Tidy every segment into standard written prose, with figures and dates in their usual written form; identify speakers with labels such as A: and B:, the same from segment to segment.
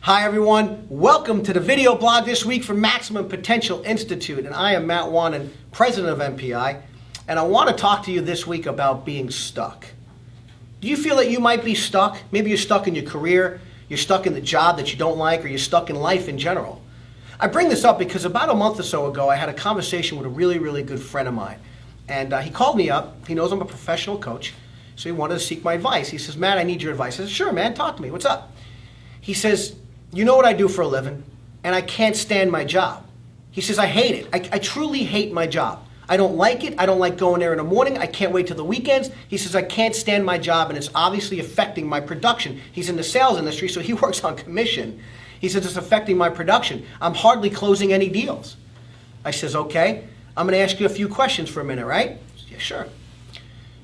A: Hi everyone, welcome to the video blog this week from Maximum Potential Institute, and I am Matt Wannen, president of MPI, and I want to talk to you this week about being stuck. Do you feel that you might be stuck? Maybe you're stuck in your career, you're stuck in the job that you don't like, or you're stuck in life in general. I bring this up because about a month or so ago I had a conversation with a really good friend of mine, and he called me up. He knows I'm a professional coach, so he wanted to seek my advice. He says, Matt, I need your advice. I said, sure man, talk to me, what's up? He says, you know what I do for a living, and I can't stand my job. He says, I hate it. I truly hate my job. I don't like it. I don't like going there in the morning. I can't wait till the weekends. He says, I can't stand my job, and it's obviously affecting my production. He's in the sales industry, so he works on commission. He says, it's affecting my production. I'm hardly closing any deals. I says, okay, I'm going to ask you a few questions for a minute, right? Says, yeah, sure.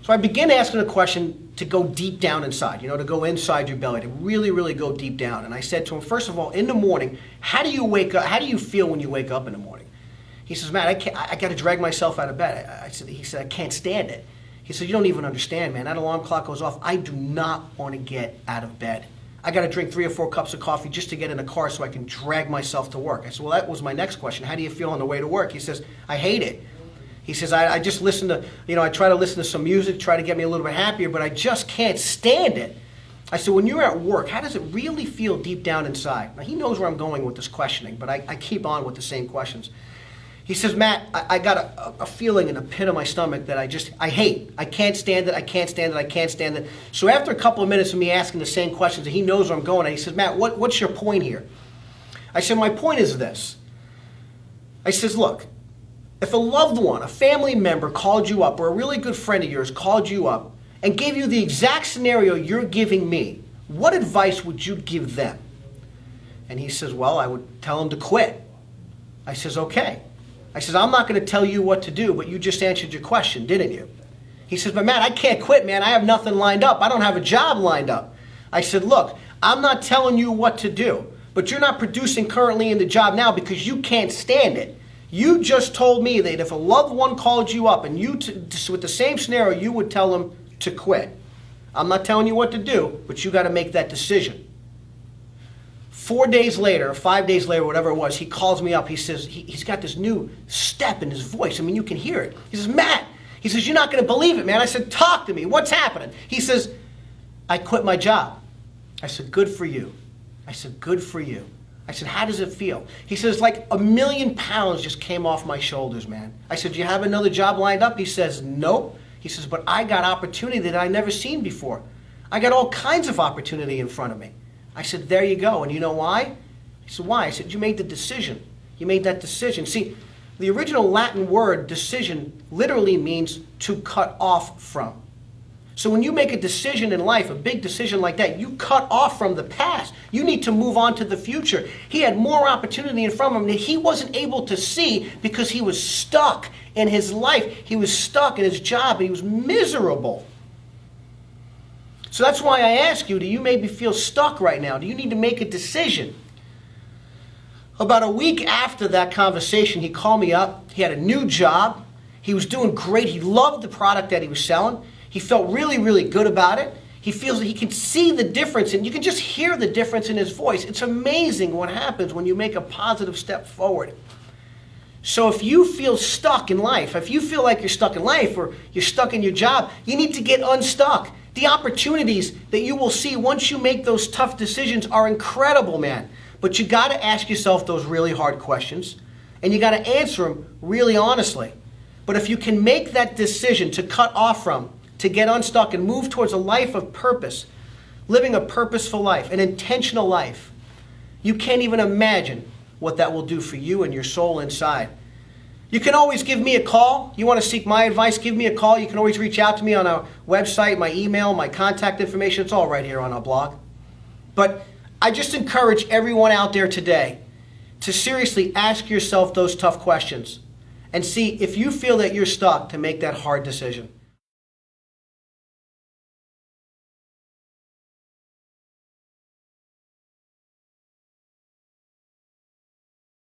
A: So I begin asking a question to go deep down inside, to go inside your belly, to really go deep down. And I said to him, first of all, in the morning, how do you wake up? How do you feel when you wake up in the morning? He says, Matt, I got to drag myself out of bed. He said, I can't stand it. He said, you don't even understand, man. That alarm clock goes off. I do not want to get out of bed. I got to drink 3 or 4 cups of coffee just to get in the car so I can drag myself to work. I said, well, that was my next question. How do you feel on the way to work? He says, I hate it. He says, I just listen to, I try to listen to some music, try to get me a little bit happier, but I just can't stand it. I said, when you're at work, how does it really feel deep down inside? Now, he knows where I'm going with this questioning, but I keep on with the same questions. He says, Matt, I got a feeling in the pit of my stomach that I hate. I can't stand it, I can't stand it, I can't stand it. So after a couple of minutes of me asking the same questions, and he knows where I'm going, and he says, Matt, what's your point here? I said, my point is this. I says, look, if a loved one, a family member called you up, or a really good friend of yours called you up and gave you the exact scenario you're giving me, what advice would you give them? And he says, well, I would tell them to quit. I says, okay. I says, I'm not going to tell you what to do, but you just answered your question, didn't you? He says, but Matt, I can't quit, man. I have nothing lined up. I don't have a job lined up. I said, look, I'm not telling you what to do, but you're not producing currently in the job now because you can't stand it. You just told me that if a loved one called you up and with the same scenario, you would tell them to quit. I'm not telling you what to do, but you got to make that decision. 4 days later, 5 days later, whatever it was, he calls me up. He says, he's got this new step in his voice. I mean, you can hear it. He says, Matt, he says, you're not going to believe it, man. I said, talk to me. What's happening? He says, I quit my job. I said, good for you. I said, good for you. I said, how does it feel? He says, like 1,000,000 pounds just came off my shoulders, man. I said, do you have another job lined up? He says, nope. He says, but I got opportunity that I never seen before. I got all kinds of opportunity in front of me. I said, there you go. And you know why? He said, why? I said, you made the decision. You made that decision. See, the original Latin word decision literally means to cut off from. So when you make a decision in life, a big decision like that, you cut off from the past. You need to move on to the future. He had more opportunity in front of him that he wasn't able to see because he was stuck in his life. He was stuck in his job and he was miserable. So that's why I ask you, do you maybe feel stuck right now? Do you need to make a decision? About a week after that conversation, he called me up. He had a new job. He was doing great. He loved the product that he was selling. He felt really good about it. He feels that he can see the difference, and you can just hear the difference in his voice. It's amazing what happens when you make a positive step forward. So if you feel stuck in life, if you feel like you're stuck in life or you're stuck in your job, you need to get unstuck. The opportunities that you will see once you make those tough decisions are incredible, man. But you got to ask yourself those really hard questions, and you got to answer them really honestly. But if you can make that decision to cut off from, to get unstuck and move towards a life of purpose, living a purposeful life, an intentional life, you can't even imagine what that will do for you and your soul inside. You can always give me a call. You want to seek my advice, give me a call. You can always reach out to me on our website, my email, my contact information. It's all right here on our blog. But I just encourage everyone out there today to seriously ask yourself those tough questions and see if you feel that you're stuck to make that hard decision.